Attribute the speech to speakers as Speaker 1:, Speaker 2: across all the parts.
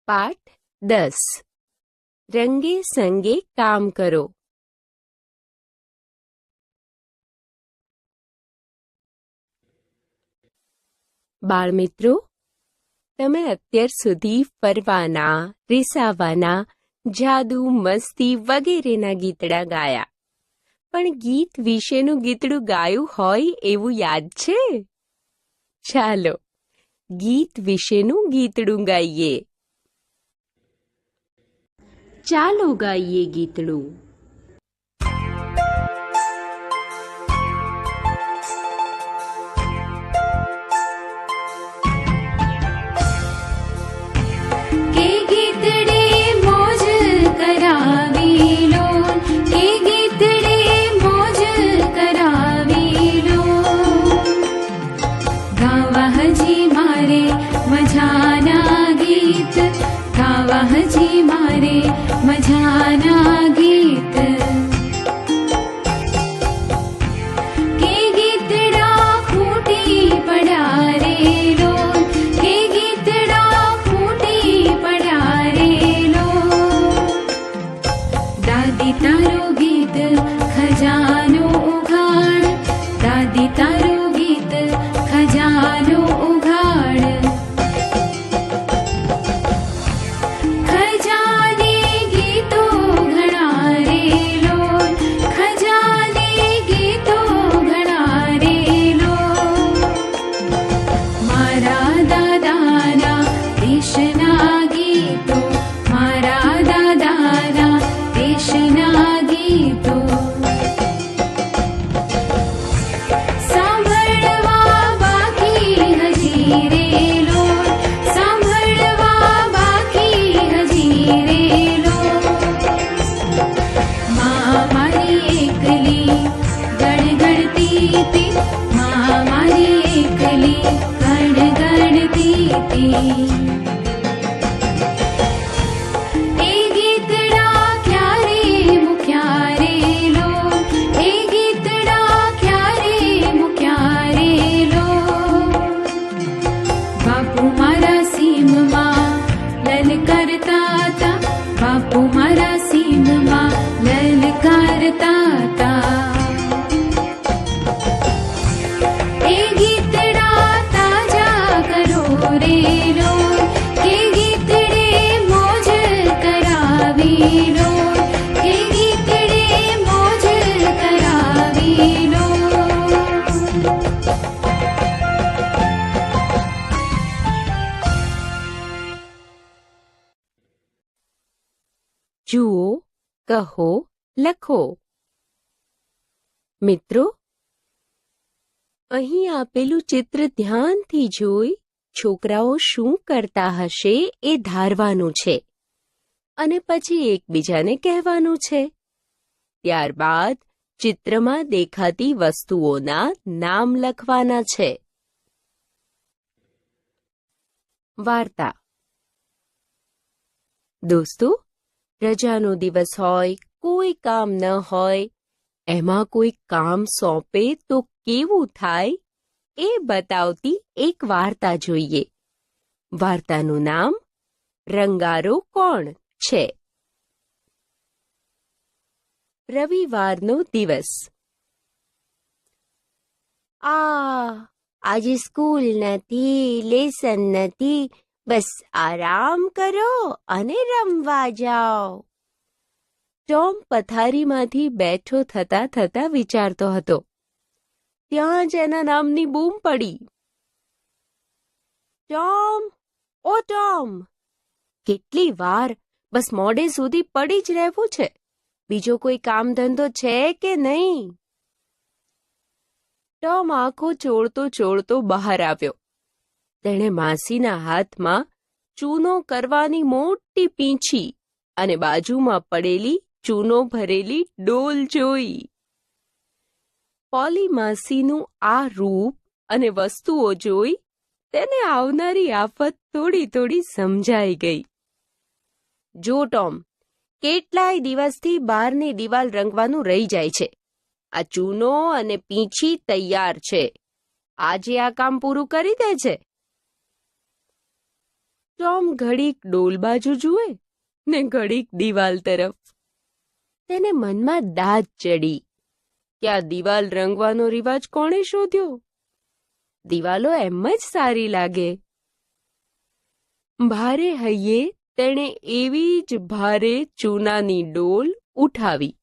Speaker 1: પાઠ 10 રંગે સંગે કામ કરો. બાળમિત્રો, તમે અત્યાર સુધી ફરવાના, રીસાવાના, જાદુ, મસ્તી વગેરેના ગીતડા ગાયા. પણ ગીત વિશેનું ગીતડું ગાયું હોય એવું યાદ છે? ચાલો ગીત વિશેનું ગીતડું ગાઈએ. ચાલો ગાઈએ ગીતડું.
Speaker 2: હજી મારે મજાના ગીત કે ગીતડા ખૂટી પડ્યા રે લો, કે ગીતડા ખૂટી પડ્યા રે લો. દાદી તારું ગીત ખજાનો ઉઘાડ, દાદી તારું ગીત ખજાનો ઉઘાડ. બાપુ મારા સીમમાં લલકારતા હતા. એ ગીતડા તાજા કરો રે લો, કે ગીતડે મોજ કરાવી લો, કે ગીતડે મોજ કરાવી લો.
Speaker 1: જુઓ, કહો, લખો. મિત્રો, અહીં આપેલું ચિત્ર ધ્યાનથી જોઈ છોકરાઓ શું કરતા હશે એ ધારવાનું છે અને પછી એકબીજાને કહેવાનું છે. ત્યારબાદ ચિત્રમાં દેખાતી વસ્તુઓના નામ લખવાના છે. વાર્તા. દોસ્તો, રજાનો દિવસ હોય, કોઈ કામ ન હોય, એમાં કોઈ કામ સોંપે તો કેવું થાય એ બતાવતી એક વાર્તા જોઈએ. વાર્તાનું નામ રંગારો કોણ છે. રવિવારનો દિવસ. આજે સ્કૂલ નથી, લેસન નથી, બસ આરામ કરો અને રમવા જાઓ. ટોમ પથારીમાંથી બેઠો થતા થતા વિચારતો હતો. ત્યાં જ એના નામની બૂમ પડી. ટોમ, ઓ ટોમ! કેટલી વાર બસ મોડે સુધી પડી જ રહેવું છે. બીજો કોઈ કામ ધંધો છે કે નહીં? ટોમ આંખો ચોળતો ચોળતો બહાર આવ્યો. તેણે માસીના હાથમાં ચૂનો કરવાની મોટી પીંછી અને બાજુમાં પડેલી ચૂનો ભરેલી ડોલ જોઈ. પોલી માસીનું આ રૂપ અને વસ્તુઓ જોઈ તેને આવનારી આફત થોડી થોડી સમજાઈ ગઈ. જો ટોમ, કેટલાય દિવસથી બહારની દિવાલ રંગવાનું રહી જાય છે. આ ચૂનો અને પીંછી તૈયાર છે. આજે આ કામ પૂરું કરી દે છે. ટોમ ટોમ ઘડીક ડોલ બાજુ જુએ ને ઘડીક દિવાલ તરફ. તેને મનમાં દાદ ચડી કે આ દિવાલ રંગવાનો રિવાજ કોણે શોધ્યો? દિવાલો એમ જ સારી લાગે. ભારે હૈયે તેણે એવી જ ભારે ચૂનાની ડોલ ઉઠાવી.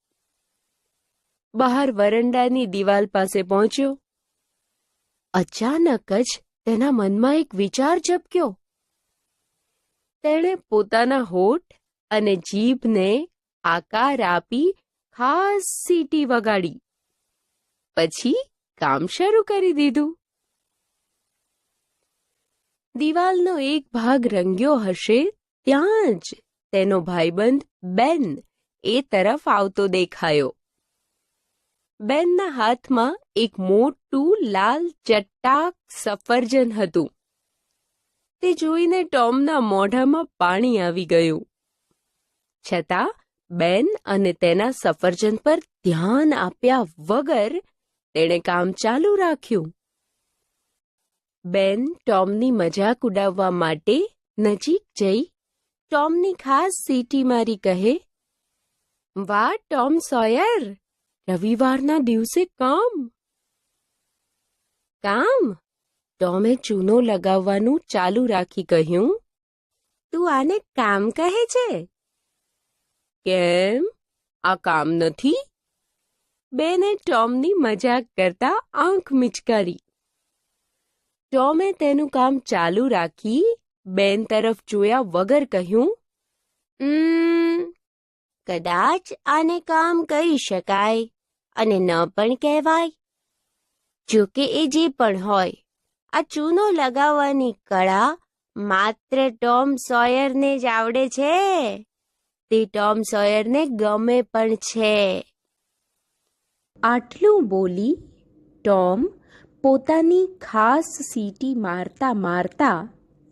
Speaker 1: બહાર વરંડાની દિવાલ પાસે પહોંચ્યો. અચાનક જ તેના મનમાં એક વિચાર ઝબક્યો. તેણે પોતાના હોઠ અને જીભને આકાર આપી ખાસ સીટી વગાડી. પછી કામ શરૂ કરી દીધું. દિવાલનો એક ભાગ રંગ્યો હશે ત્યાં જ તેનો ભાઈબંધ બેન એ તરફ આવતો દેખાયો. બેનના હાથમાં એક મોટું લાલ ચટ્ટાક સફરજન હતું. તે જોઈને ટોમના મોઢામાં પાણી આવી ગયું. છતાં બેન અને તેના સફરજન પર ધ્યાન આપ્યા વગર તેણે કામ ચાલુ રાખ્યું. બેન ટોમની મજાક ઉડાવવા માટે નજીક જઈ ટોમની ખાસ સીટી મારી કહે, "વાહ ટોમ સોયર, રવિવારના દિવસે કામ." "કામ?" ટોમે ચૂનો લગાવવાનું ચાલુ રાખી કહ્યું, "તું આને કામ કહે છે?" "કેમ? આ કામ નથી?" બેને ટોમની મજાક કરતા આંખ મિચકારી. ટોમે તેનું કામ ચાલુ રાખી બેન તરફ જોયા વગર કહ્યું, કદાચ આને કામ કહી શકાય અને ન પણ કહેવાય. જોકે એ જે પણ હોય, આ ચૂનો લગાવવાની કળા માત્ર ટોમ સોયરને જ આવડે છે. તે ટોમ સોયરને ગમે પણ છે." આટલું બોલી ટોમ પોતાની ખાસ સીટી મારતા મારતા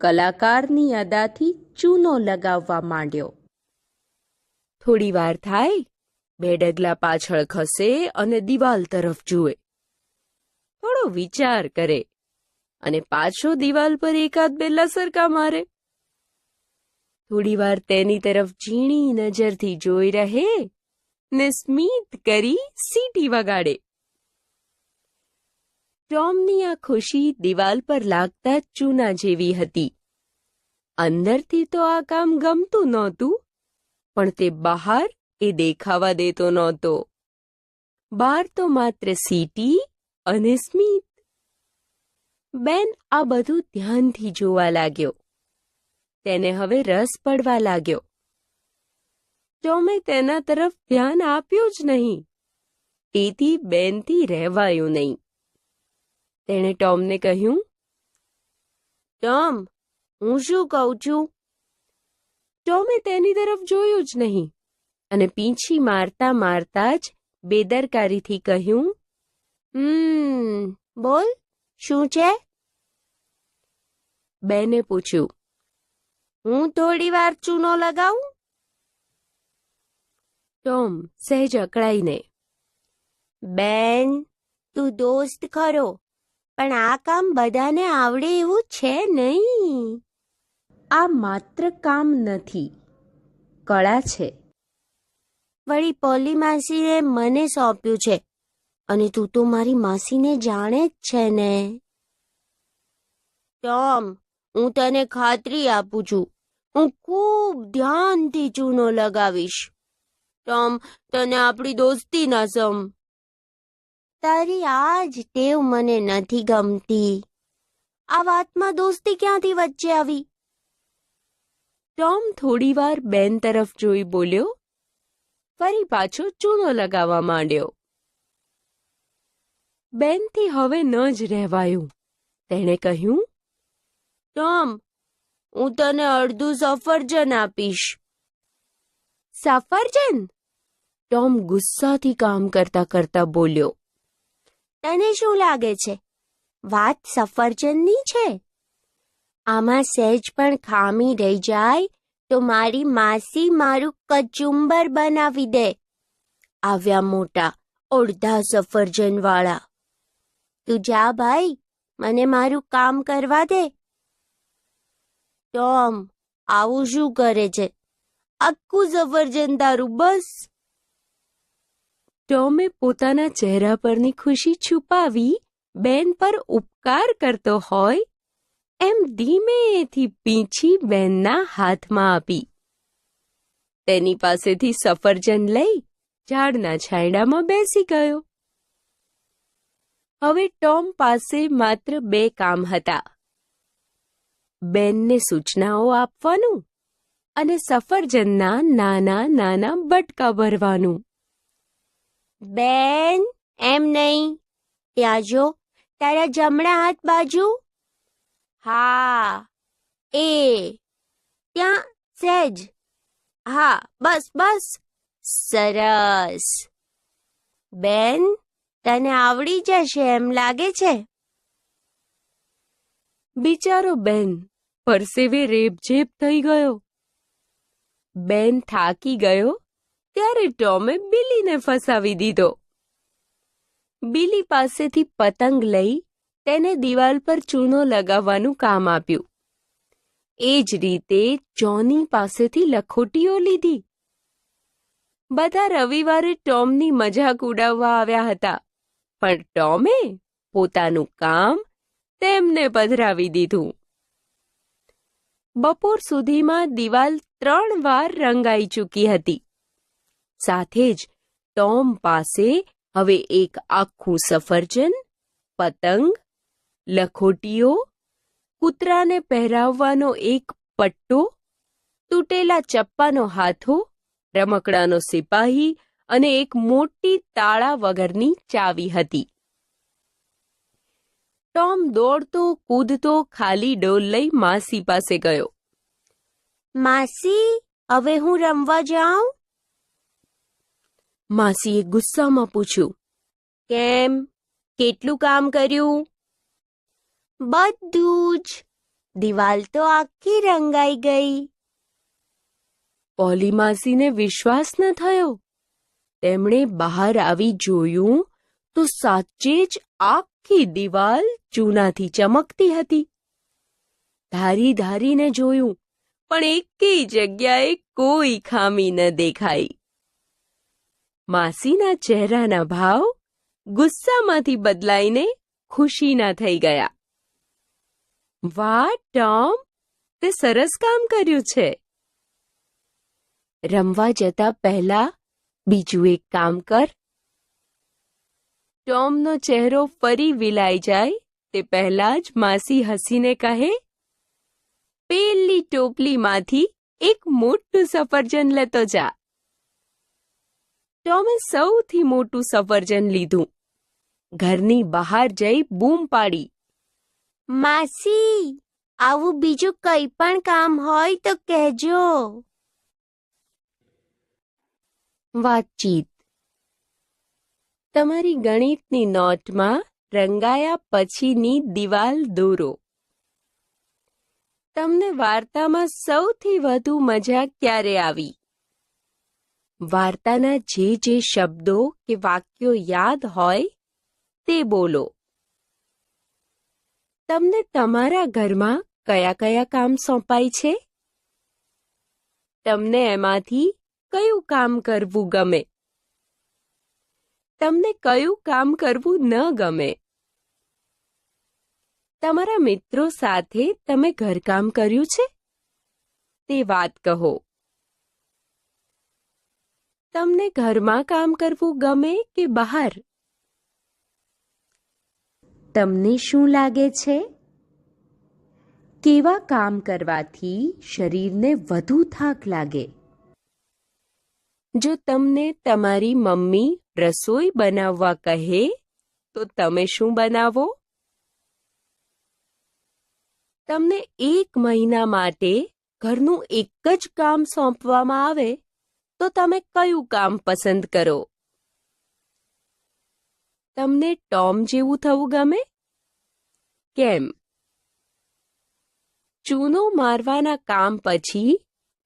Speaker 1: કલાકારની અદાથી ચૂનો લગાવવા માંડ્યો. થોડી વાર થાય, 2 ડગલા પાછળ ખસે અને દિવાલ તરફ જુએ. થોડો વિચાર કરે અને પાછો દિવાલ પર એકાદ 2 લસરકા મારે. થોડી વાર તેની તરફ ઝીણી નજરથી જોઈ રહે ને સ્મિત કરી સીટી વગાડે. ટોમની આ ખુશી દિવાલ પર લાગતા ચૂના જેવી હતી. અંદરથી તો આ કામ ગમતું નહોતું, પણ તે બહાર એ દેખાવા દેતો નહોતો. બહાર તો માત્ર સીટી અને સ્મિત. બેન આ બધું ધ્યાનથી જોવા લાગ્યો. તેને હવે રસ પડવા લાગ્યો. ટોમે તેના તરફ ધ્યાન આપ્યું જ નહીં. તેથી બેનથી રહેવાયું નહીં. તેણે ટોમને કહ્યું, "ટોમ, હું શું કહું છું?" ટોમે તેની તરફ જોયું જ નહીં અને પીંછી મારતા મારતા જ બેદરકારીથી કહ્યું, બોલ, શું છે?" બેને પૂછ્યું, "હું થોડી વાર ચૂનો લગાવું?" ટોમ સહેજ અકળાઈને, "બેન, તું દોસ્ત ખરો, પણ આ કામ બધાને આવડે એવું છે નહીં. આ માત્ર કામ નથી, કળા છે. વળી પોલી માસીએ મને સોંપ્યું છે અને તું તો મારી માસીને જાણે જ છે ને." "ટોમ, હું તને ખાતરી આપું છું, હું ખૂબ ધ્યાનથી ચૂનો લગાવીશ. ટોમ, તને આપણી દોસ્તી ના સમ. તારી આ જ ટેવ મને નથી ગમતી. આ વાતમાં દોસ્તી ક્યાંથી વચ્ચે આવી?" ટોમ થોડીવાર બેન તરફ જોઈ બોલ્યો. ફરી પાછો ચૂનો લગાવવા માંડ્યો. બેનથી હવે ન જ રહેવાયું. તેણે કહ્યું, "ટોમ, હું તને અડધું સફરજન આપીશ." "સફરજન?" ટોમ ગુસ્સાથી કામ કરતા કરતા બોલ્યો. "તને શું લાગે છે, વાત સફરજનની છે? આમાં સહેજ પણ ખામી રહી જાય તો મારી માસી મારું કચુંબર બનાવી દે. આવ્યા મોટા અડધા સફરજન વાળા. તું જા ભાઈ, મને મારું કામ કરવા દે." "ટોમ, આવું શું કરે છે? આખું સફરજન તારું બસ. ટોમે પોતાના ચહેરા પરની ખુશી છુપાવી બેન પર ઉપકાર કરતો હોય એમ ધીમેથી પીંછી બેનના હાથમાં આપી. તેની પાસેથી સફરજન લઈ ઝાડના છાંયડામાં બેસી ગયો. હવે ટોમ પાસે માત્ર 2 કામ હતા. બેનને સૂચનાઓ આપવાનું અને સફરજનના નાના નાના બટકા ભરવાનું. બેન, એમ નહીં, ત્યાં જો, તારા જમણા હાથ બાજુ. હા, એ ત્યાં સહેજ. હા, બસ બસ. સરસ. બેન, તને આવડી જશે એમ લાગે છે? બિચારો બેન પરસેવે રેબઝેબ થઈ ગયો. બેન થાકી ગયો ત્યારે ટોમે બિલીને ફસાવી દીધો. બિલી પાસેથી પતંગ લઈ તેને દિવાલ પર ચૂનો લગાવવાનું કામ આપ્યું. એ જ રીતે જોની પાસેથી લખોટીઓ લીધી. બધા રવિવારે ટોમની મજાક ઉડાવવા આવ્યા હતા, પણ ટોમે પોતાનું કામ તેમને પધરાવી દીધું. બપોર સુધીમાં દિવાલ 3 વાર રંગાઈ ચૂકી હતી. સાથે જ ટોમ પાસે હવે એક આખું સફરજન, પતંગ, લખોટીઓ, કૂતરાને પહેરાવવાનો એક પટ્ટો, તૂટેલા ચપ્પાનો હાથો, રમકડાનો સિપાહી અને એક મોટી તાળા વગરની ચાવી હતી. ટોમ દોડતો કૂદતો ખાલી ડોલ લઈ માસી પાસે ગયો. માસી, હવે હું રમવા જાઉં? માસીએ ગુસ્સામાં પૂછ્યું. કેમ? કેટલું કામ કર્યું? બધું જ. દિવાલ તો આખી રંગાઈ ગઈ. પોલી માસીને વિશ્વાસ ન થયો. તેમણે બહાર આવી જોયું તો સાચે જ આખી દિવાલ ચૂનાથી ચમકતી હતી. ધારી ધારીને જોયું, પણ એકેય જગ્યાએ કોઈ ખામી ન દેખાઈ. માસીના ચહેરાના ભાવ ગુસ્સામાંથી બદલાઈને ખુશીના થઈ ગયા. વાહ ટોમ, તે સરસ કામ કર્યું છે. રમવા જતા પહેલા બીજું એક કામ કર. ટોમનો ચહેરો ફરી વિલાઈ જાય તે પહેલા જ માસી હસીને કહે, પેલી ટોપલીમાંથી એક મોટું સફરજન લેતો જા. ટોમે સૌથી મોટું સફરજન લીધું. ઘરની બહાર જઈ બૂમ પાડી, માસી, આવું બીજું કંઈ પણ કામ હોય તો કહેજો. વાતચીત. તમારી ગણિતની નોટમાં રંગાયા પછીની દિવાલ દોરો. તમને વાર્તામાં સૌથી વધુ મજા ક્યારે આવી? વાર્તાના જે શબ્દો કે વાક્યો યાદ હોય તે બોલો. તમને તમારા ઘરમાં કયા કયા કામ સોંપાય છે? તમને એમાંથી કયું કામ કરવું ગમે? તમને કયું કામ કરવું ન ગમે? તમારા મિત્રો સાથે તમે ઘરકામ કર્યું છે? તે વાત કહો. તમને ઘરમાં કામ કરવું ગમે કે બહાર? તમને શું લાગે છે? કેવા કામ કરવાથી શરીરને વધુ થાક લાગે? જો તમને તમારી મમ્મી રસોઈ બનાવવા કહે તો તમે શું બનાવો? તમને 1 મહિના માટે ઘરનું એક જ કામ સોંપવામાં આવે તો તમે કયું કામ પસંદ કરો? તમને ટોમ જેવું થવું ગમે? કેમ? ચૂનો મારવાના કામ પછી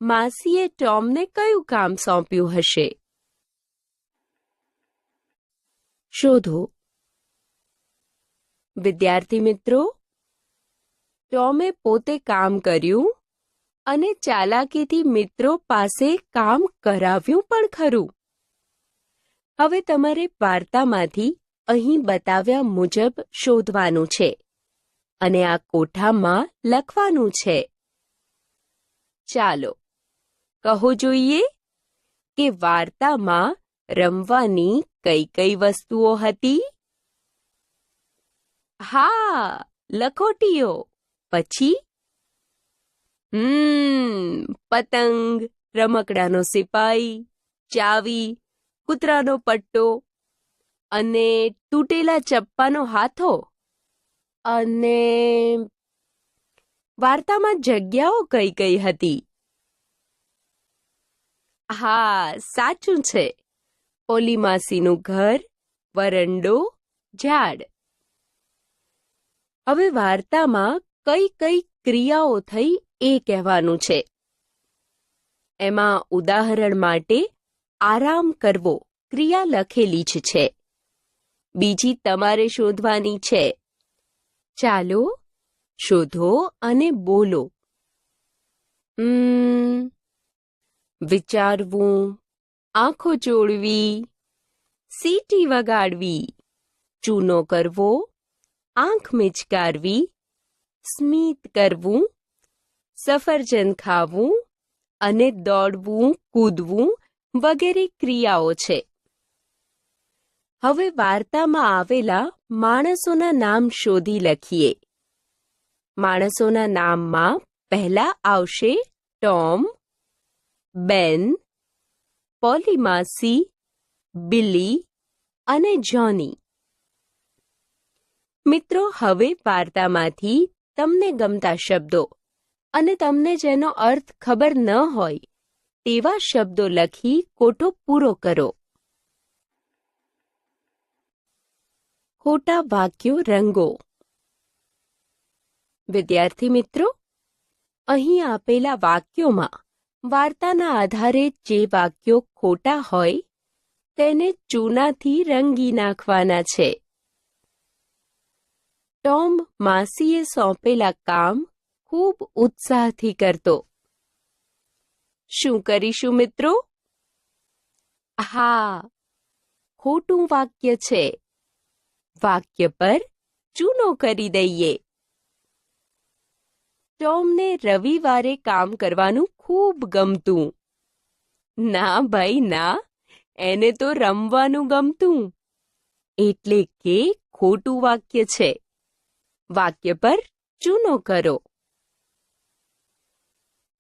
Speaker 1: માસીએ ટોમને કયું કામ સોંપ્યું હશે? શોધો. વિદ્યાર્થી મિત્રો, ટોમે પોતે કામ કર્યું અને ચાલાકીથી મિત્રો પાસે કામ કરાવ્યું પણ ખરું. હવે તમારે વાર્તામાંથી અહીં બતાવ્યા મુજબ શોધવાનું છે અને આ કોઠામાં લખવાનું છે. ચાલો કહો જોઈએ કે વાર્તામાં રમવાની કઈ કઈ વસ્તુઓ હતી? હા, લખોટીઓ. પછી પતંગ, રમકડાનો સિપાઈ, ચાવી, કૂતરાનો પટ્ટો અને તૂટેલા ચપ્પાનો હાથો. અને વાર્તામાં જગ્યાઓ કઈ કઈ હતી? હા, સાચું છે. ઓલી માસીનું ઘર, વરંડો, ઝાડ. હવે વાર્તામાં કઈ કઈ ક્રિયાઓ થઈ એ કહેવાનું છે. એમાં ઉદાહરણ માટે આરામ કરવો ક્રિયા લખેલી જ છે. બીજી તમારે શોધવાની છે. ચાલો શોધો અને બોલો. વિચારવું, આંખો ચોળવી, સીટી વગાડવી, ચૂનો કરવો, આંખ મિચકારવી, સ્મિત કરવું, સફરજન ખાવું અને દોડવું, કૂદવું વગેરે ક્રિયાઓ છે. હવે વાર્તામાં આવેલા માણસોના નામ શોધી લખીએ. માણસોના નામમાં પહેલા આવશે ટોમ, બેન, પોલી માસી, બિલી અને જોની. મિત્રો, હવે વાર્તામાંથી તમને ગમતા શબ્દો અને તમને જેનો અર્થ ખબર ન હોય તેવા શબ્દો લખી કોઠો પૂરો કરો. ખોટા વાક્યો રંગો. વિદ્યાર્થી મિત્રો, અહીં આપેલા વાક્યોમાં વાર્તાના આધારે જે વાક્યો ખોટા હોય તેને ચૂનાથી રંગી નાખવાના છે. ટોમ માસીએ સોંપેલા કામ ખૂબ ઉત્સાહથી કરતો. શું કરીશું મિત્રો? હા, ખોટું વાક્ય છે. વાક્ય પર ચૂનો કરી દઈએ. ટોમને રવિવારે કામ કરવાનું ખૂબ ગમતું. ના ભાઈ ના, એને તો રમવાનું ગમતું. એટલે કે ખોટું વાક્ય છે. વાક્ય પર ચૂનો કરો.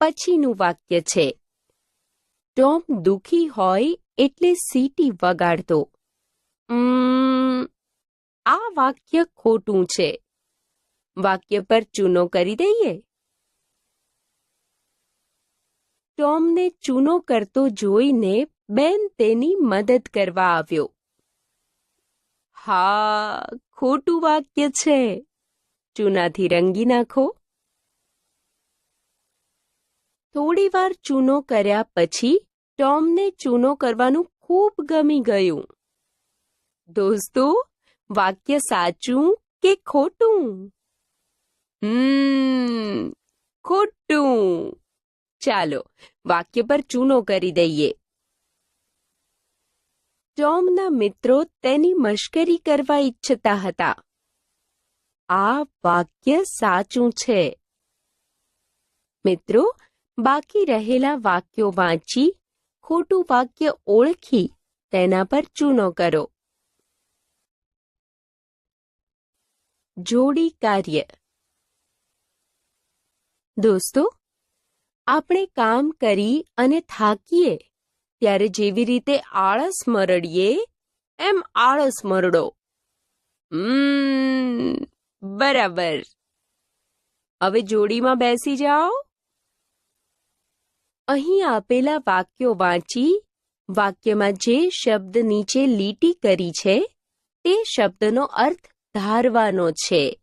Speaker 1: પછીનું વાક્ય છે. ટોમ દુખી હોય એટલે સીટી વગાડતો. આ વાક્ય ખોટું છે. વાક્ય પર ચૂનો કરી દઈએ. ટોમને ચૂનો કરતો જોઈને બેન તેની મદદ કરવા આવ્યો. હા, ખોટું વાક્ય છે. ચૂનાથી રંગી નાખો. થોડી વાર ચૂનો કર્યા પછી ટોમને ચૂનો કરવાનું ખૂબ ગમી ગયું. દોસ્તો, વાક્ય સાચું કે ખોટું? ખોટું. ચાલો વાક્ય પર ચૂનો કરી દઈએ. ટોમના મિત્રો તેની મશ્કરી કરવા ઈચ્છતા હતા. આ વાક્ય સાચું છે. મિત્રો, બાકી રહેલા વાક્યો વાંચી ખોટું વાક્ય ઓળખી તેના પર ચૂનો કરો. જોડી કાર્ય. દોસ્તો, આપણે કામ કરી અને થાકીએ ત્યારે જેવી રીતે આળસ મરડીએ એમ આળસ મરડો. બરાબર. હવે જોડીમાં બેસી જાઓ. અહીં આપેલા વાક્યો વાંચી વાક્યમાં જે શબ્દ નીચે લીટી કરી છે તે શબ્દનો અર્થ ધારવાનો છે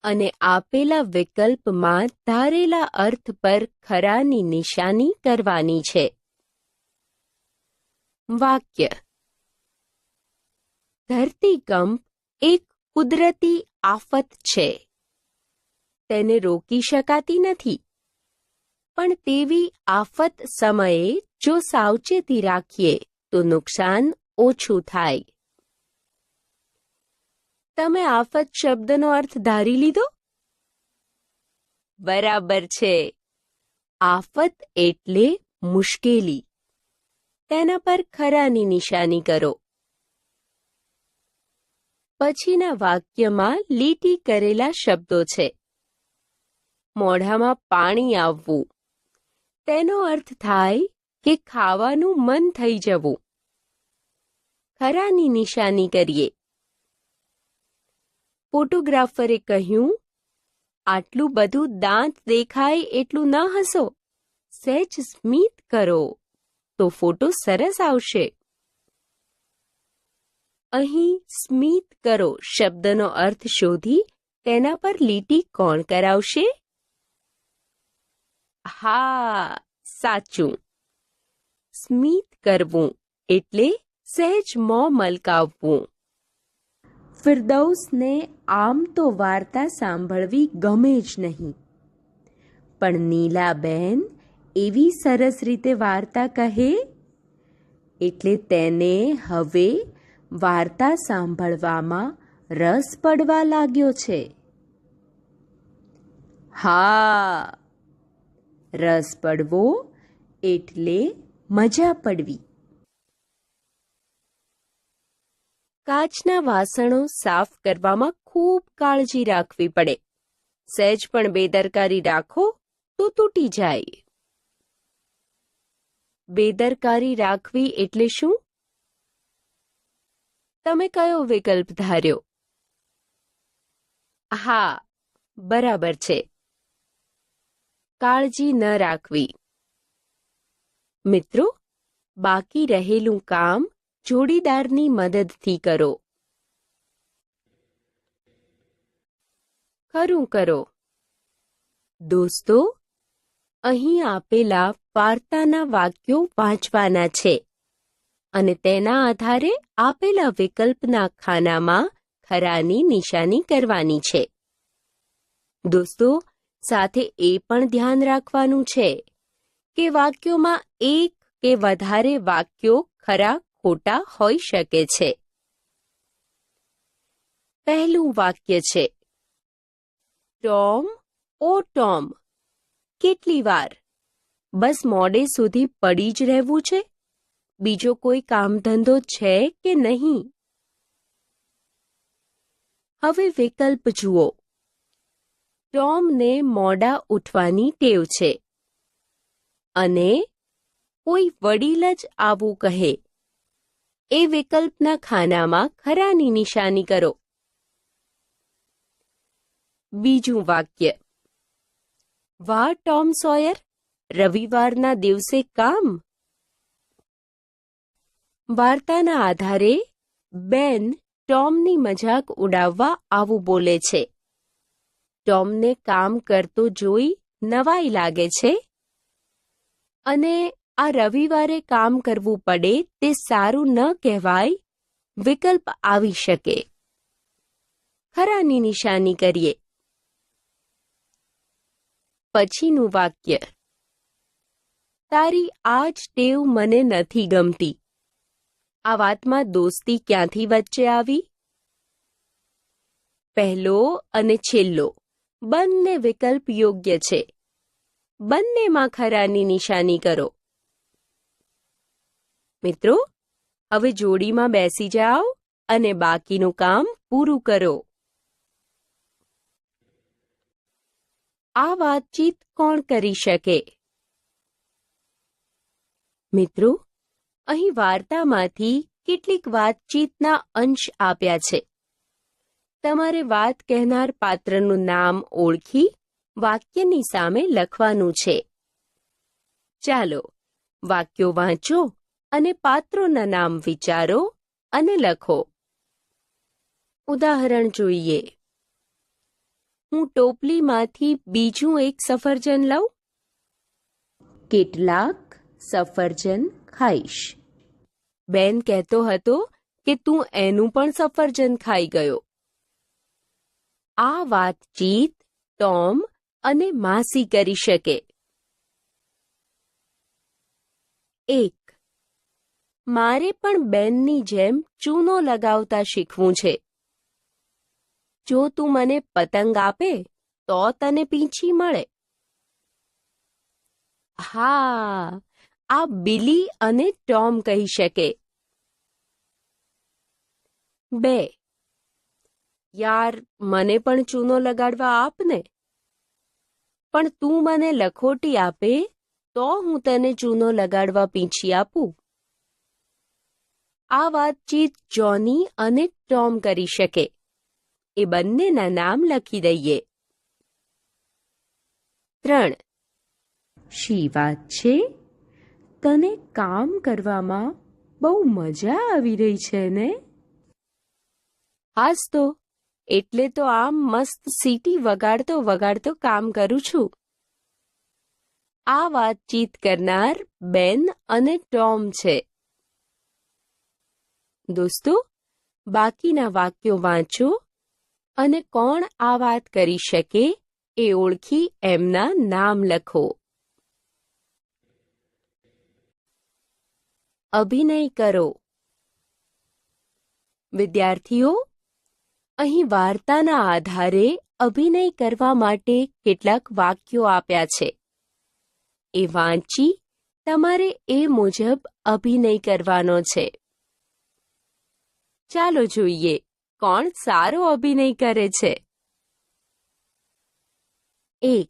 Speaker 1: અને આપેલા વિકલ્પમાં ધારેલા અર્થ પર ખરાની નિશાની કરવાની છે. વાક્ય. ધરતીકંપ એક કુદરતી આફત છે. તેને રોકી શકાતી નથી. પણ તેવી આફત સમયે જો સાવચેતી રાખીએ તો નુકસાન ઓછું થાય. તમે આફત શબ્દનો અર્થ ધારી લીધો? બરાબર છે. આફત એટલે મુશ્કેલી. તેના પર ખરાની નિશાની કરો. પછીના વાક્યમાં લીટી કરેલા શબ્દો છે. મોઢામાં પાણી આવવું. તેનો અર્થ થાય કે ખાવાનું મન થઈ જવું. ખરાની નિશાની કરીએ. ફોટોગ્રાફરે કહ્યું, આટલું બધું દાંત દેખાય એટલું ન હસો. સહેજ સ્મિત કરો તો ફોટો સરસ આવશે. અહીં સ્મિત કરો શબ્દનો અર્થ શોધી તેના પર લીટી કોણ કરાવશે? હા, સાચું. સ્મિત કરવું એટલે સહેજ મોં મલકાવવું. ફિરદૌસને આમ તો વાર્તા સાંભળવી ગમે જ નહીં, પણ નીલાબેન એવી સરસ રીતે વાર્તા કહે એટલે તેને હવે વાર્તા સાંભળવામાં રસ પડવા લાગ્યો છે. હા, રસ પડવો એટલે મજા પડવી. કાચના વાસણો સાફ કરવામાં ખૂબ કાળજી રાખવી પડે. સહેજ પણ બેદરકારી રાખો તો તૂટી જાય. બેદરકારી રાખવી એટલે શું? તમે કયો વિકલ્પ ધાર્યો? હા, બરાબર છે. કાળજી ન રાખવી. મિત્રો, બાકી રહેલું કામ જોડીદારની મદદથી કરો. ખરું કરો. દોસ્તો, અહીં આપેલા વાર્તાના વાક્યો વાંચવાના છે અને તેના આધારે આપેલા વિકલ્પના ખાનામાં ખરાની નિશાની કરવાની છે. દોસ્તો, સાથે એ પણ ધ્યાન રાખવાનું છે કે વાક્યોમાં એક કે વધારે વાક્યો ખરા ખોટા હોઈ શકે છે. પહેલું વાક્ય છે, ટોમ ઓ ટોમ, કેટલી વાર? બસ મોડે સુધી પડી જ રહેવું છે? બીજો કોઈ કામ ધંધો છે કે નહીં? હવે વિકલ્પ જુઓ. ટોમને મોડા ઉઠવાની ટેવ છે અને કોઈ વડીલ જ આવું કહે. એ વિકલ્પના ખાનામાં ખરાની નિશાની કરો. બીજું વાક્ય, વાહ ટોમ સોયર, રવિવારના દિવસે કામ. વાર્તાના આધારે બેન ટોમની મજાક ઉડાવવા આવું બોલે છે. ટોમને કામ કરતો જોઈ નવાઈ લાગે છે અને આ રવિવારે કામ કરવું પડે તે સારું ન કહેવાય. વિકલ્પ આવી શકે. ખરાની નિશાની કરીએ. પછીનું વાક્ય, તારી આ જ ટેવ મને નથી ગમતી. આ વાતમાં દોસ્તી ક્યાંથી વચ્ચે આવી? પહેલો અને છેલ્લો બંને વિકલ્પ યોગ્ય છે. બંનેમાં ખરાની નિશાની કરો. મિત્રો, હવે જોડીમાં બેસી જાઓ અને બાકીનું કામ પૂરું કરો. આ વાતચીત કોણ કરી શકે? મિત્રો, અહીં વાર્તામાંથી કેટલીક વાતચીતના અંશ આપ્યા છે. તમારે વાત કહેનાર પાત્રનું નામ ઓળખી વાક્યની સામે લખવાનું છે. ચાલો, વાક્યો વાંચો અને પાત્રોના નામ વિચારો અને લખો. ઉદાહરણ જોઈએ. હું ટોપલીમાંથી બીજું એક સફરજન લઉં? કેટલાક સફરજન ખાઈશ. બેન કહેતો હતો કે તું એનું પણ સફરજન ખાઈ ગયો. આ વાતચીત ટોમ અને માસી કરી શકે. 1. મારે પણ બેનની જેમ ચૂનો લગાવતા શીખવું છે. જો તું મને પતંગ આપે તો તને પીંછી મળે. હા, આ બિલી અને ટોમ કહી શકે. 2. યાર, મને પણ ચૂનો લગાડવા આપ ને. પણ તું મને લખોટી આપે તો હું તને ચૂનો લગાડવા પીંછી આપું. આ વાતચીત જોની અને ટોમ કરી શકે. એ બંનેના નામ લખી દઈએ. 3. શી વાત છે? તને કામ કરવામાં બહુ મજા આવી રહી છે ને? હાસ તો, એટલે તો આમ મસ્ત સીટી વગાડતો વગાડતો કામ કરું છું. આ વાતચીત કરનાર બેન અને ટોમ છે. દોસ્તો, બાકીના વાક્યો વાંચો અને કોણ આ વાત કરી શકે એ ઓળખી એમના નામ લખો. અભિનય કરો. વિદ્યાર્થીઓ, અહીં વાર્તાના આધારે અભિનય કરવા માટે કેટલાક વાક્યો આપ્યા છે. એ વાંચી તમારે એ મુજબ અભિનય કરવાનો છે. ચાલો જોઈએ કોણ સારો અભિનય કરે છે. 1.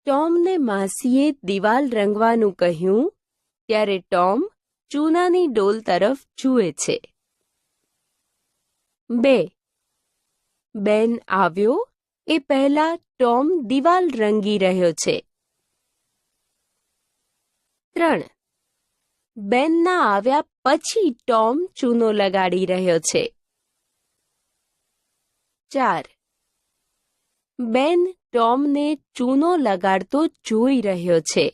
Speaker 1: ટોમને માસીએ દિવાલ રંગવાનું કહ્યું ત્યારે ટોમ ચૂનાની ડોલ તરફ જુએ છે. 2. બેન આવ્યો એ પહેલા ટોમ દિવાલ રંગી રહ્યો છે. 3. બેનના આવ્યા પછી ટોમ ચૂનો લગાડી રહ્યો છે. 4. બેન ટોમને ચૂનો લગાડતો જોઈ રહ્યો છે.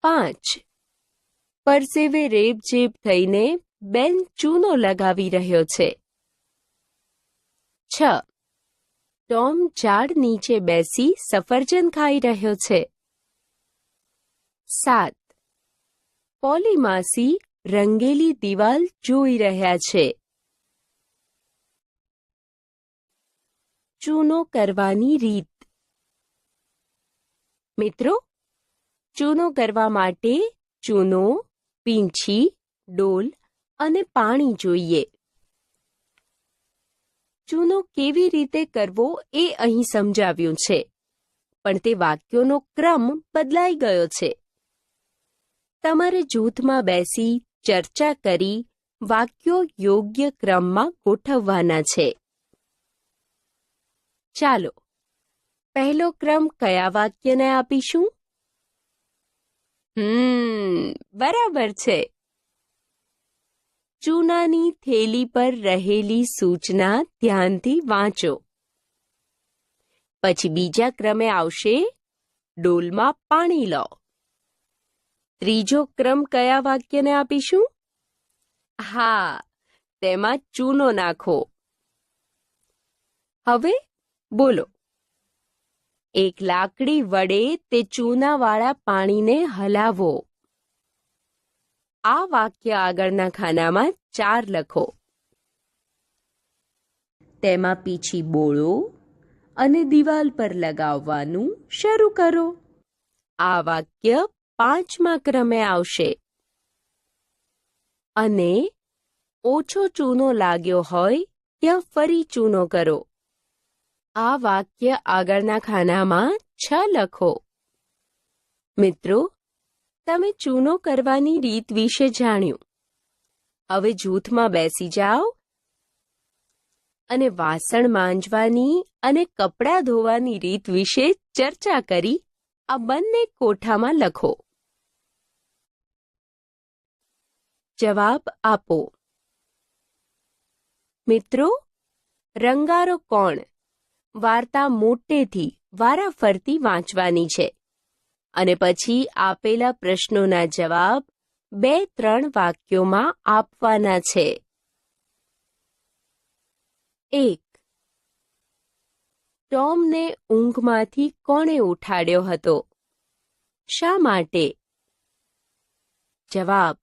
Speaker 1: 5. પરસેવે રેબઝેબ થઈને બેન ચૂનો લગાવી રહ્યો છે. 6. ટોમ ઝાડ નીચે બેસી સફરજન ખાઈ રહ્યો છે. 7. પોલી માસી રંગેલી દિવાલ જોઈ રહ્યા છે. ચૂનો કરવાની રીત. મિત્રો, ચૂનો કરવા માટે ચૂનો, પીંછી, ડોલ અને પાણી જોઈએ. ચૂનો કેવી રીતે કરવો એ અહીં સમજાવ્યું છે, પણ તે વાક્યોનો ક્રમ બદલાઈ ગયો છે. તમારે જૂથમાં બેસી ચર્ચા કરી વાક્યો યોગ્ય ક્રમમાં ગોઠવવાના છે. ચાલો, પહેલો ક્રમ કયા વાક્યને આપીશું? બરાબર છે. ચૂનાની થેલી પર રહેલી સૂચના ધ્યાનથી વાંચો. પછી બીજા ક્રમે આવશે ડોલમાં પાણી લો. ત્રીજો ક્રમ કયા વાક્યને આપીશું? હા, તેમાં ચૂનો નાખો. હવે બોલો. એક લાકડી વડે તે ચૂનાવાળા પાણીને હલાવો. આ વાક્ય આગળના ખાનામાં 4 લખો. તેમાં પીછી બોળો અને દિવાલ પર લગાવવાનું શરૂ કરો. આ વાક્ય 5મા ક્રમે આવશે. અને ઓછો ચૂનો લાગ્યો હોય ત્યાં ફરી ચૂનો કરો. આ વાક્ય આગળના ખાનામાં 6 લખો. મિત્રો, તમે ચૂનો કરવાની રીત વિશે જાણ્યું. હવે જૂથમાં બેસી જાઓ અને વાસણ માંજવાની અને કપડાં ધોવાની રીત વિશે ચર્ચા કરી આ બંને કોઠામાં લખો. જવાબ આપો. મિત્રો, રંગારો કોણ? વાર્તા મોટેથી વારાફરતી વાંચવાની છે અને પછી આપેલા પ્રશ્નોના જવાબ 2-3 વાક્યોમાં આપવાના છે. 1. ટોમને ઊંઘમાંથી કોણે ઉઠાડ્યો હતો? શા માટે? જવાબ: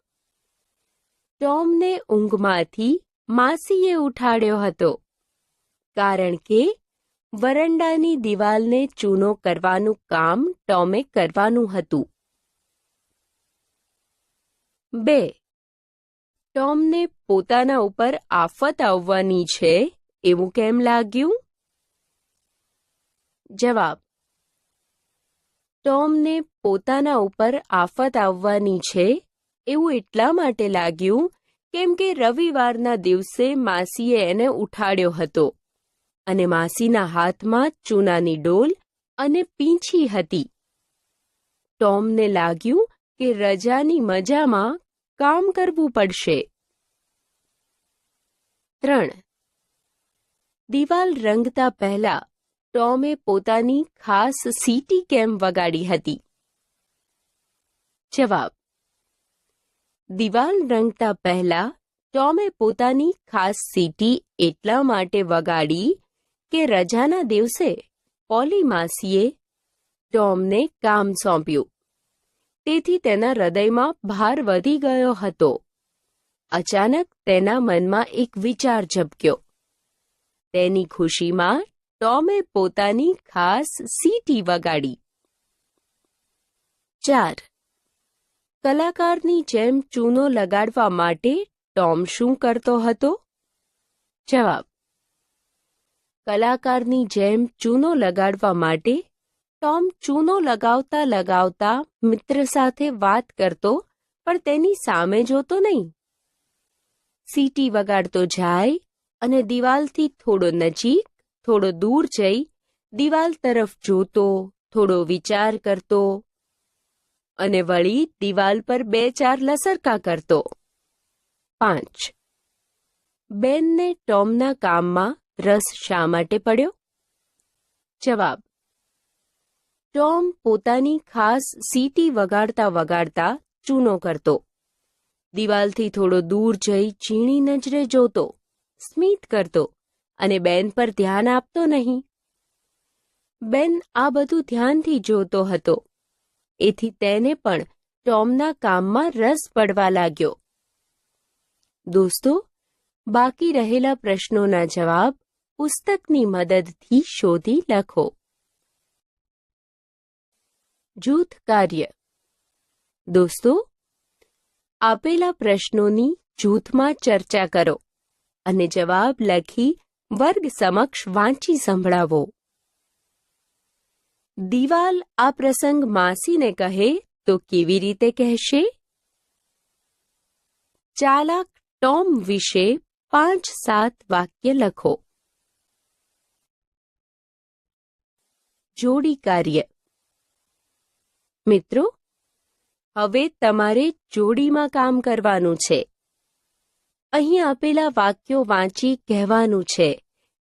Speaker 1: ટોમને ઊંઘમાંથી માસીએ ઉઠાડ્યો હતો, કારણ કે વરંડાની દિવાલને ચૂનો કરવાનું કામ ટોમે કરવાનું હતું. 2. ટોમને પોતાના ઉપર આફત આવવાની છે એવું કેમ લાગ્યું? જવાબ: ટોમને પોતાના ઉપર આફત આવવાની છે એવું એટલા માટે લાગ્યું કેમ કે રવિવારના દિવસે માસીએ એને ઉઠાડ્યો હતો અને માસીના હાથમાં ચૂનાની ડોલ અને પીંછી હતી. ટોમને લાગ્યું કે રજાની મજામાં કામ કરવું પડશે. 3. દિવાલ રંગતા પહેલા ટોમે પોતાની ખાસ સીટી કેમ વગાડી હતી? જવાબ: દિવાલ રંગતા પહેલા ટોમે પોતાની ખાસ સીટી એટલા માટે વગાડી કે રજાના દિવસે પોલી માસીએ ટોમને કામ સોંપ્યું. તેથી તેના હૃદયમાં ભાર વધી ગયો હતો. અચાનક તેના મનમાં એક વિચાર ઝબક્યો. તેની ખુશીમાં ટોમે પોતાની ખાસ સીટી વગાડી. 4. કલાકારની જેમ ચૂનો લગાડવા માટે ટોમ શું કરતો હતો? જવાબ: કલાકારની જેમ ચૂનો લગાડવા માટે ટોમ ચૂનો લગાવતા લગાવતા મિત્ર સાથે વાત કરતો, પણ તેની સામે જોતો નહીં. સીટી વગાડતો જાય અને દિવાલથી થોડો નજીક, થોડો દૂર જઈ દિવાલ તરફ જોતો, થોડો વિચાર કરતો અને વળી દિવાલ પર 2-4 લસરકા કરતો. 5. બેનને ટોમના કામમાં રસ શા માટે પડ્યો? જવાબ: ટોમ પોતાની ખાસ સીટી વગાડતા વગાડતા ચૂનો કરતો, દિવાલથી થોડો દૂર જઈ ઝીણી નજરે જોતો, સ્મિત કરતો અને બેન પર ધ્યાન આપતો નહીં. બેન આ બધું ધ્યાનથી જોતો હતો, એથી તેને પણ ટોમના કામમાં રસ પડવા લાગ્યો. દોસ્તો, બાકી રહેલા પ્રશ્નોના જવાબ પુસ્તકની મદદથી શોધી લખો. જૂથ કાર્ય. દોસ્તો, આપેલા પ્રશ્નોની જૂથમાં ચર્ચા કરો અને જવાબ લખી વર્ગ સમક્ષ વાંચી સંભળાવો. દિવાલ આ પ્રસંગ માસીને કહે તો કેવી રીતે કહેશે? ચાલાક ટોમ વિશે 5-7 વાક્ય લખો. જોડી કાર્ય. મિત્રો, હવે તમારે જોડીમાં કામ કરવાનું છે. અહીં આપેલા વાક્યો વાંચી કહેવાનું છે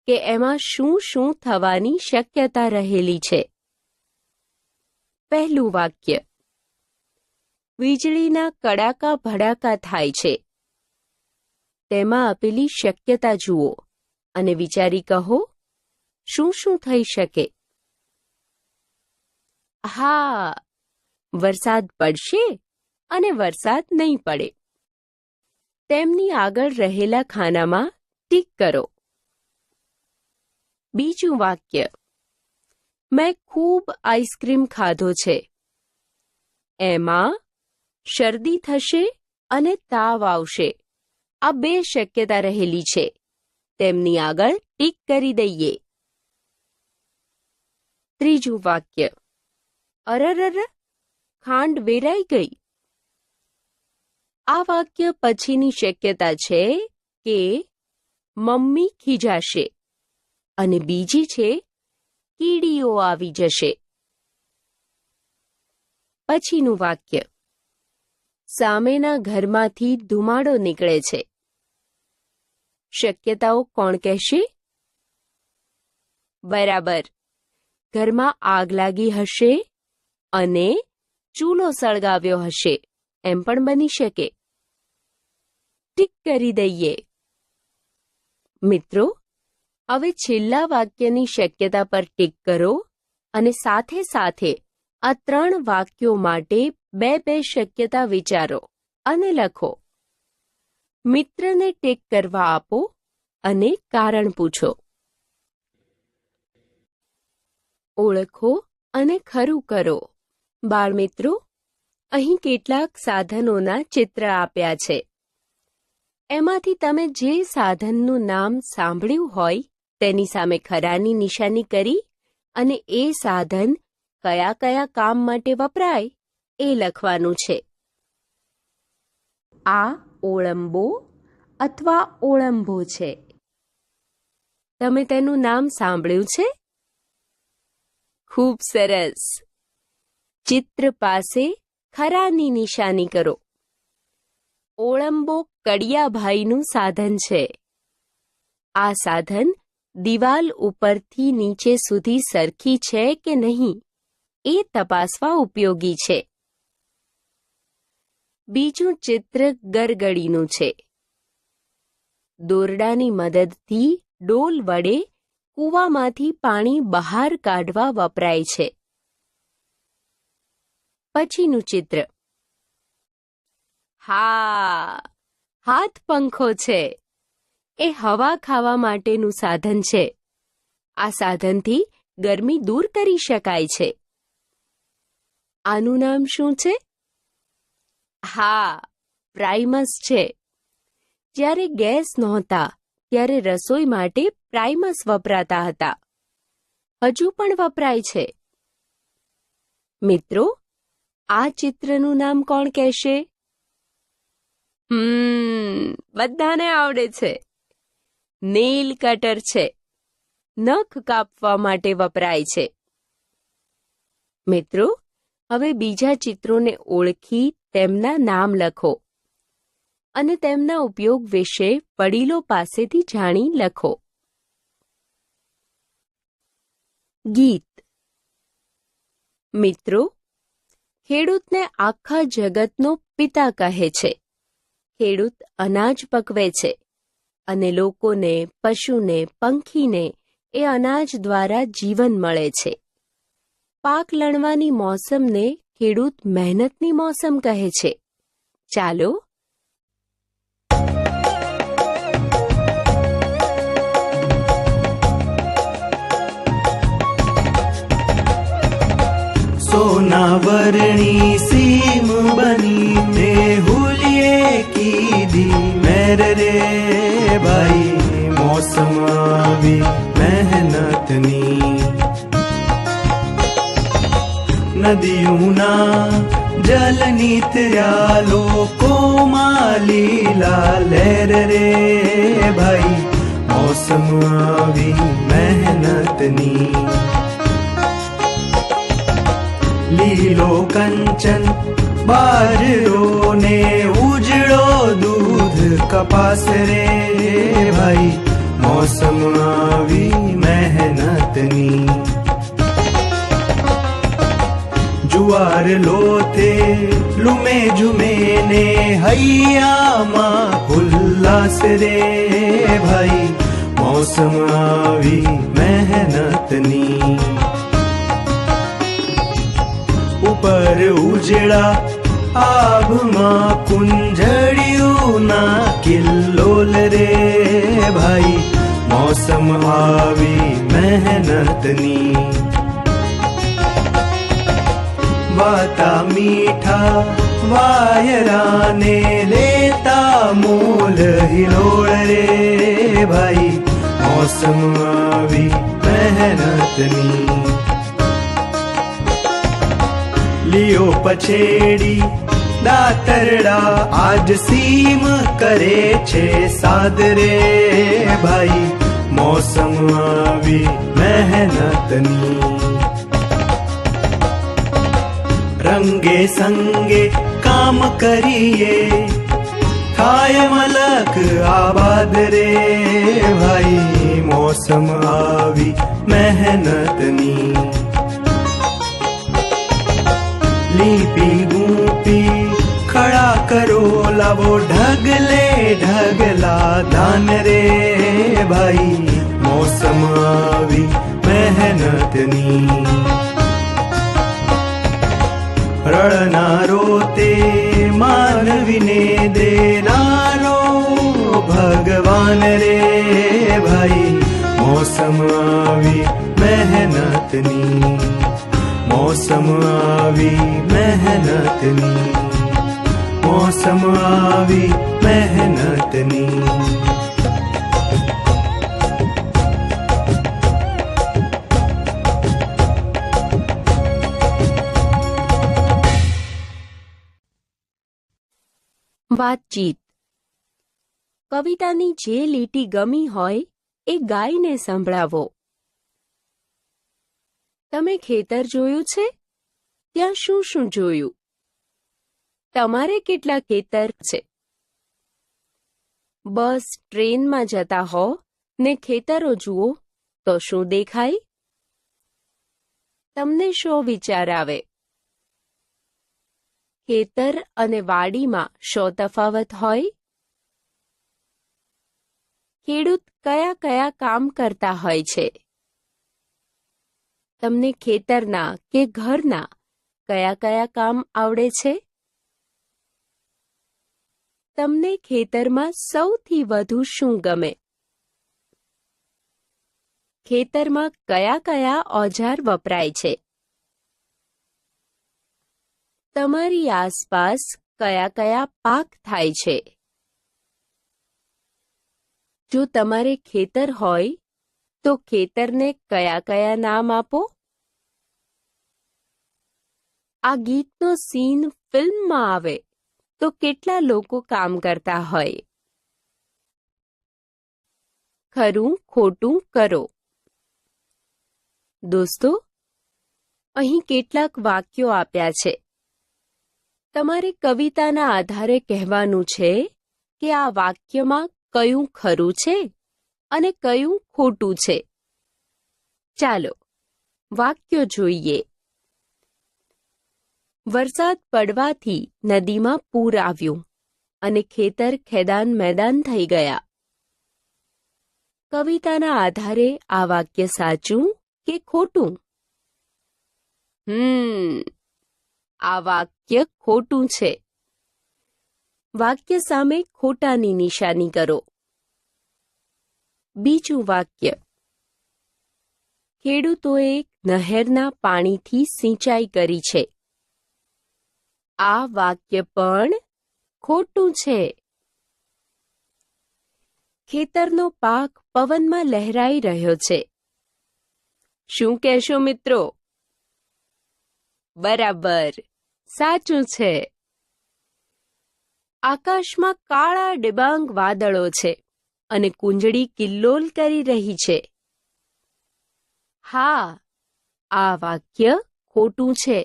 Speaker 1: કે એમાં શું શું થવાની શક્યતા રહેલી છે. પહેલું વાક્ય: વીજળીના કડાકા ભડાકા થાય છે. તેમાં આપેલી શક્યતા જુઓ અને વિચારી કહો, શું શું થઈ શકે? હા, વરસાદ પડશે અને વરસાદ નહીં પડે. તેમની આગળ રહેલા ખાનામાં ટીક કરો. બીજું વાક્ય: મેં ખૂબ આઈસ્ક્રીમ ખાધો છે. એમાં શરદી થશે અને તાવ આવશે. આ 2 શક્યતા રહેલી છે. તેમની આગળ ટીક કરી દઈએ. ત્રીજું વાક્ય: અરરર, ખાંડ વેરાઈ ગઈ. આ વાક્ય પછીની શક્યતા છે કે મમ્મી ખીજાશે અને બીજી છે કીડીઓ આવી જશે. પછીનું વાક્ય: સામેના ઘરમાંથી ધુમાડો નીકળે છે. શક્યતાઓ કોણ કહેશે? બરાબર, ઘરમાં આગ લાગી હશે અને ચૂલો સળગાવ્યો હશે, એમ પણ બની શકે. ટીક કરી દઈએ. મિત્રો, હવે છેલ્લા વાક્યની શક્યતા પર ટીક કરો અને સાથે સાથે આ 3 વાક્યો માટે બે શક્યતા વિચારો અને લખો. મિત્રને ટેક કરવા આપો અને કારણ પૂછો. ઓળખો અને ખરું કરો. બાળમિત્રો, અહીં કેટલાક સાધનોના ચિત્ર આપ્યા છે. એમાંથી તમે જે સાધનનું નામ સાંભળ્યું હોય તેની સામે ખરાની નિશાની કરી અને એ સાધન કયા કયા કામ માટે વપરાય એ લખવાનું છે. આ ઓળંબો અથવા ઓળંબો છે. તમે તેનું નામ સાંભળ્યું છે? ખૂબ સરસ. ચિત્ર પાસે ખરાની નિશાની કરો. ઓળંબો કડિયાભાઈનું સાધન છે. આ સાધન દિવાલ ઉપરથી નીચે સુધી સરખી છે કે નહીં એ તપાસવા ઉપયોગી છે. બીજું ચિત્ર ગરગડીનું છે. દોરડાની મદદથી ડોલ વડે કૂવામાંથી પાણી બહાર કાઢવા વપરાય છે. પછીનું ચિત્ર. હા, હાથ પંખો છે. એ હવા ખાવા માટેનું સાધન છે. આ સાધનથી ગરમી દૂર કરી શકાય છે. આનું નામ શું છે? હા, પ્રાઇમસ છે. જ્યારે ગેસ નહોતા ત્યારે રસોઈ માટે પ્રાઇમસ વપરાતા હતા. હજુ પણ વપરાય છે. મિત્રો, આ ચિત્રનું નામ કોણ કહેશે? બધાને આવડે છે. નેઇલ કટર છે. નખ કાપવા માટે વપરાય છે. મિત્રો, હવે બીજા ચિત્રોને ઓળખી તેમના નામ લખો અને તેમના ઉપયોગ વિશે વડીલો પાસેથી જાણી લખો. ગીત. મિત્રો, ખેડૂતને આખા જગતનો પિતા કહે છે. ખેડૂત અનાજ પકવે છે અને લોકોને, પશુને, પંખીને એ અનાજ દ્વારા જીવન મળે છે. પાક લણવાની મોસમને ખેડૂત મહેનતની મોસમ કહે છે. ચાલો
Speaker 3: सोनावरणी सीम बनी मेहुलिए की दी मेर रे भाई मौसम आवी मेहनतनी नदियों जल नीतर्या लोको मालीला लहर रे भाई मौसम आवी मेहनतनी લીલો કંચન બારરો ને ઉજળો દૂધ કપાસ રે ભાઈ મોસમ આવી મહેનતની જુવાર લોથે લુમે ઝુમે ને હૈયામાં ઉલ્લાસ રે ભાઈ મોસમ આવી મહેનતની ઉપર ઉજળા આભમાં કુંજળિયું ના કિલ્લોલ રે ભાઈ મોસમ આવી મહેનતની વાતા મીઠા વાયરાને લેતા મોલ હિલોળ રે ભાઈ મોસમ આવી મહેનતની लियो पछेड़ी दातरड़ा आज सीम करे छे सादरे भाई मौसम आवी मेहनतनी रंगे संगे काम करिए थाय मलक आबाद रे भाई मौसम आवी मेहनतनी લીપી ગૂંપી ખડા કરો લાવો ઢગલે ઢગલા ધાન રે ભાઈ મોસમ આવી મહેનતની રળનારો તે માનવીને દેનારો ભગવાન રે ભાઈ. મોસમ આવી મહેનતની, મોસમ આવી મહેનતની, મોસમ આવી મહેનતની.
Speaker 1: વાતચીત. કવિતાની જે લીટી ગમી હોય એ ગાઈને સંભળાવો. તમે ખેતર જોયું છે? ત્યાં શું શું જોયું? તમારે કેટલા ખેતર છે? બસ ટ્રેનમાં જતા હો ને ખેતરો જુઓ તો શું દેખાય? તમને શો વિચાર આવે? ખેતર અને વાડીમાં શો તફાવત હોય? ખેડૂત કયા કયા કામ કરતા હોય છે? તમને ખેતરના કે ઘરના કયા કયા કામ આવડે છે? તમને ખેતરમાં સૌથી વધુ શું ગમે? ખેતરમાં કયા કયા ઓજાર વપરાય છે? તમારી આસપાસ કયા કયા પાક થાય છે? જો તમારે ખેતર હોય તો ખેતરને કયા કયા નામ આપો? આ ગીતનો સીન ફિલ્મમાં આવે તો કેટલા લોકો કામ કરતા હોય? ખરું ખોટું કરો. દોસ્તો, અહીં કેટલાક વાક્યો આપ્યા છે. તમારે કવિતાના આધારે કહેવાનું છે કે આ વાક્યમાં કયું ખરું છે અને કયું ખોટું છે. ચાલો વાક્યો જોઈએ. વરસાદ પડવાથી નદીમાં પૂર આવ્યું અને ખેતર ખેદાન મેદાન થઈ ગયા. કવિતાના આધારે આ વાક્ય સાચું કે ખોટું? આ વાક્ય ખોટું છે. વાક્ય સામે ખોટાની નિશાની કરો. બીજું વાક્ય. ખેડૂતોએ નહેરના પાણીથી સિંચાઈ કરી છે. આ વાક્ય પણ ખોટું છે. ખેતરનો પાક પવનમાં લહેરાઈ રહ્યો છે. શું કહેશો મિત્રો? બરાબર, સાચું છે. આકાશમાં કાળા ડિબાંગ વાદળો છે અને કુંજળી કિલ્લોલ કરી રહી છે. હા, આ વાક્ય ખોટું છે.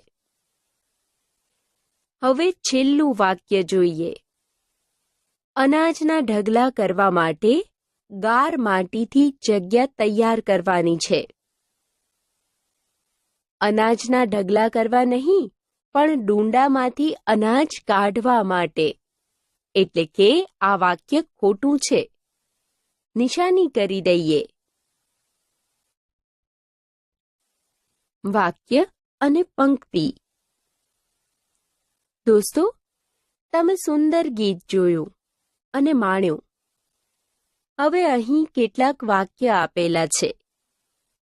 Speaker 1: હવે છેલ્લું વાક્ય જોઈએ. અનાજના ઢગલા કરવા માટે ગાર માટીથી જગ્યા તૈયાર કરવાની છે. અનાજના ઢગલા કરવા નહીં, પણ ડુંડામાંથી અનાજ કાઢવા માટે. એટલે કે આ વાક્ય ખોટું છે. નિશાની કરી દઈએ. વાક્ય અને પંક્તિ. દોસ્તો, તમે સુંદર ગીત જોયું અને માણ્યું. હવે અહીં કેટલાક વાક્ય આપેલા છે.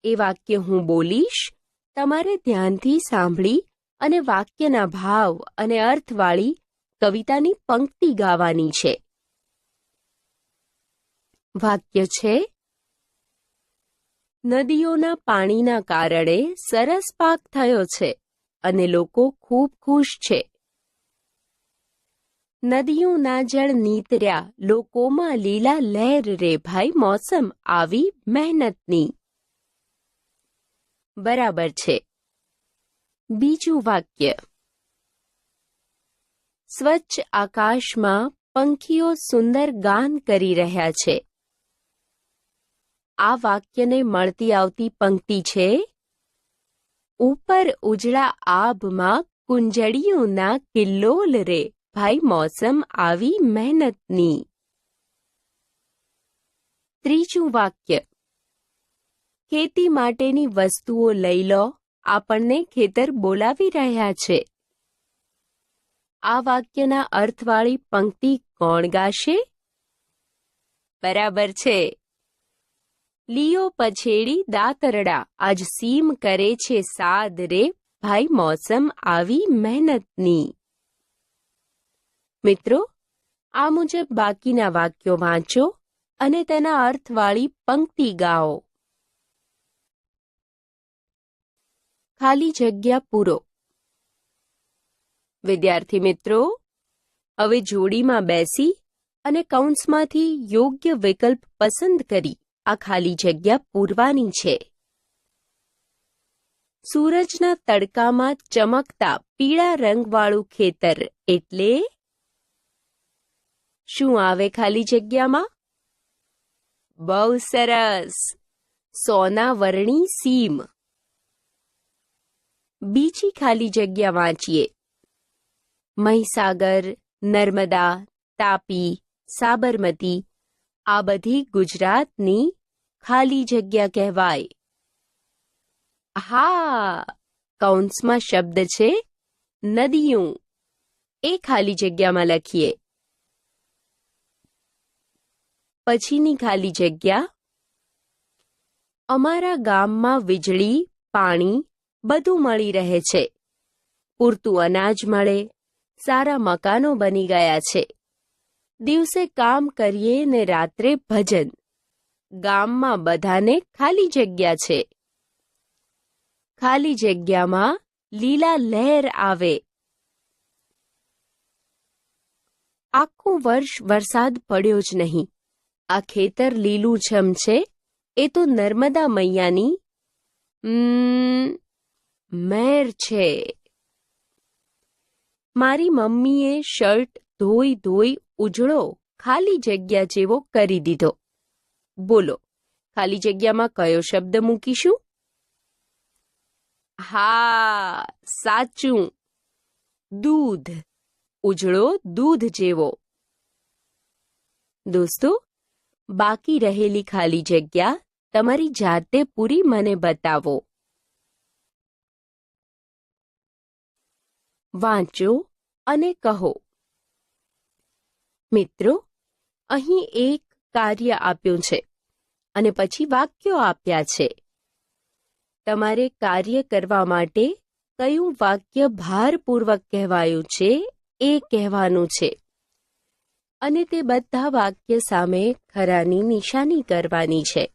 Speaker 1: એ વાક્ય હું બોલીશ, તમારે ધ્યાનથી સાંભળી અને વાક્યના ભાવ અને અર્થવાળી કવિતાની પંક્તિ ગાવાની છે. વાક્ય છે: નદીઓના પાણીના કારણે સરસ પાક થયો છે અને લોકો ખૂબ ખુશ છે. નદીઓના જળ નીતર્યા લોકોમાં લીલા લહેર રે ભાઈ, મોસમ આવી મહેનતની. બરાબર છે. બીજું વાક્ય. સ્વચ્છ આકાશમાં પંખીઓ સુંદર ગાન કરી રહ્યા છે. આ વાક્યને મળતી આવતી પંક્તિ છે: ઉપર ઉજળા આભમાં કુંજળીઓના કિલ્લોલ રે ભાઈ, મોસમ આવી મહેનતની. ત્રીજું વાક્ય. ખેતી માટેની વસ્તુઓ લઈ લો, આપણને ખેતર બોલાવી રહ્યા છે. આ વાક્યના અર્થવાળી પંક્તિ કોણ ગાશે? બરાબર છે. લીયો પછેડી દાતરડા, આજ સીમ કરે છે સાદ રે, ભાઈ મોસમ આવી મહેનતની. મિત્રો, આ મુજબ બાકીના વાક્યો વાંચો અને તેના અર્થવાળી પંક્તિ ગાઓ. ખાલી જગ્યા પૂરો. વિદ્યાર્થી મિત્રો, હવે જોડીમાં બેસી અને કૌંસમાંથી યોગ્ય વિકલ્પ પસંદ કરી આ ખાલી જગ્યા પૂરવાની છે. સૂરજના તડકામાં ચમકતા પીળા રંગવાળું ખેતર એટલે શું આવે ખાલી જગ્યામાં? બહુ સરસ, સોનાવરણી સીમ. બીજી ખાલી જગ્યા વાંચીએ. મહીસાગર, નર્મદા, તાપી, સાબરમતી આ બધી ગુજરાતની ખાલી જગ્યા કહેવાય. હા, કૌંસમાં શબ્દ છે નદીયું. એ ખાલી જગ્યામાં લખીએ. પછીની ખાલી જગ્યા. અમારા ગામમાં વીજળી, પાણી બધું મળી રહે છે. પૂરતું અનાજ મળે, સારા મકાનો બની ગયા છે. દિવસે કામ કરીએ ને રાત્રે ભજન. ગામમાં બધાને ખાલી જગ્યા છે. ખાલી જગ્યામાં લીલા લહેર આવે. આખું વર્ષ વરસાદ પડ્યો જ નહીં. આ ખેતર લીલુંછમ છે એ તો નર્મદા મૈયાની મહેર છે. મારી મમ્મીએ શર્ટ ધોઈ ધોઈ ઉજળો ખાલી જગ્યા જેવો કરી દીધો. બોલો, ખાલી જગ્યામાં કયો શબ્દ મૂકીશું? હા, સાચું, દૂધ. ઉજળો દૂધ જેવો. દોસ્તો, બાકી રહેલી ખાલી જગ્યા તમારી જાતે પૂરી મને બતાવો. વાંચો અને કહો. મિત્રો, અહીં એક કાર્ય આપ્યું છે અને પછી વાક્યો આપ્યા છે. તમારે કાર્ય કરવા માટે કયું વાક્ય ભારપૂર્વક કહેવાયું છે એ કહેવાનું છે અને તે બધા વાક્ય સામે ખરાની નિશાની કરવાની છે.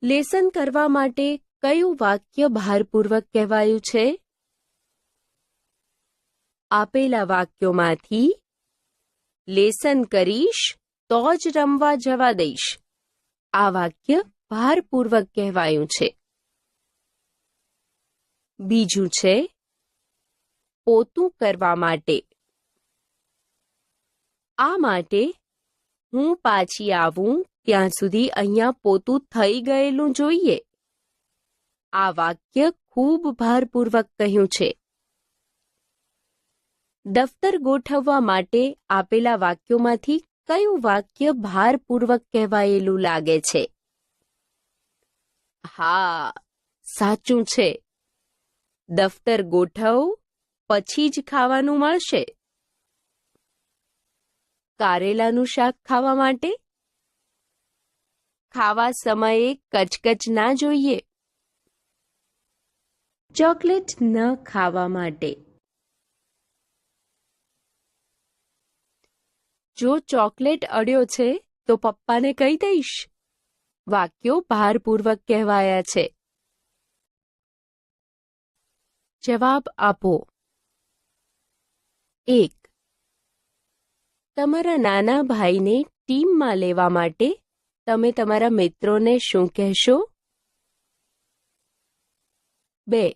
Speaker 1: લેસન કરવા માટે કયું વાક્ય ભારપૂર્વક કહેવાયું છે? આપેલા વાક્યોમાંથી લેસન કરીશ તો જ રમવા જવા દઈશ આ વાક્ય ભારપૂર્વક કહેવાયું છે. બીજું છે પોતું કરવા માટે. આ માટે હું પાછી આવું ત્યાં સુધી અહીંયા પોતું થઈ ગયેલું જોઈએ. આ વાક્ય ખૂબ ભારપૂર્વક કહ્યું છે. દફતર ગોઠવવા માટે આપેલા વાક્યોમાંથી કયું વાક્ય ભારપૂર્વક કહેવાયેલું લાગે છે? હા, સાચું છે. દફતર ગોઠવ પછી જ ખાવાનું મળશે. કારેલાનું શાક ખાવા માટે ખાવા સમયે કચકચ ના જોઈએ. ચોકલેટ ન ખાવા માટે જો ચોકલેટ અડ્યો છે તો પપ્પાને કહી દઈશ. વાક્યો ભારપૂર્વક કહેવાયા છે. જવાબ આપો. 1. તમારા નાના ભાઈને ટીમમાં લેવા માટે તમે તમારા મિત્રોને શું કહેશો? 2.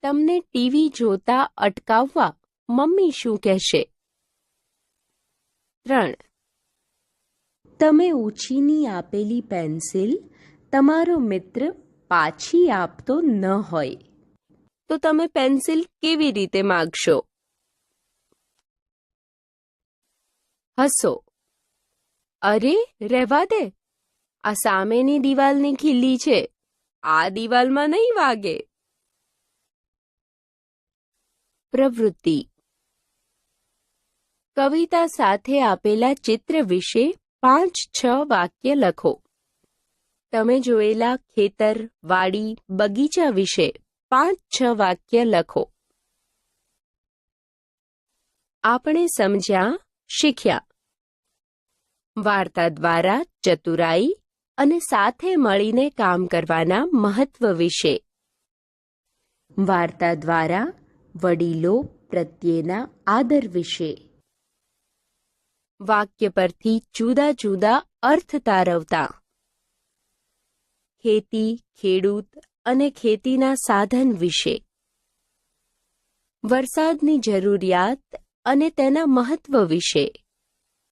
Speaker 1: તમને ટીવી જોતા અટકાવવા મમ્મી શું કહેશે? 3. તમે ઉછીની આપેલી પેન્સિલ તમારો મિત્ર પાછી આપતો ન હોય તો તમે પેન્સિલ કેવી રીતે માગશો? હસો. અરે રહેવા દે, આ સામેની દિવાલની ખીલ્લી છે, આ દિવાલમાં નહીં વાગે. પ્રવૃત્તિ. કવિતા સાથે આપેલા ચિત્ર વિશે 5-6 વાક્ય લખો. તમે જોયેલા ખેતર, વાડી, બગીચા વિશે 5-6 વાક્ય લખો. આપણે સમજ્યા, શીખ્યા. વાર્તા દ્વારા ચતુરાઈ અને સાથે મળીને કામ કરવાના મહત્વ વિશે. વાર્તા દ્વારા વડીલો પ્રત્યેના આદર વિશે. વાક્ય પરથી જુદા જુદા અર્થ તારવતા. ખેતી, ખેડૂત અને ખેતીના સાધન વિશે. વરસાદની જરૂરિયાત અને તેના મહત્વ વિશે.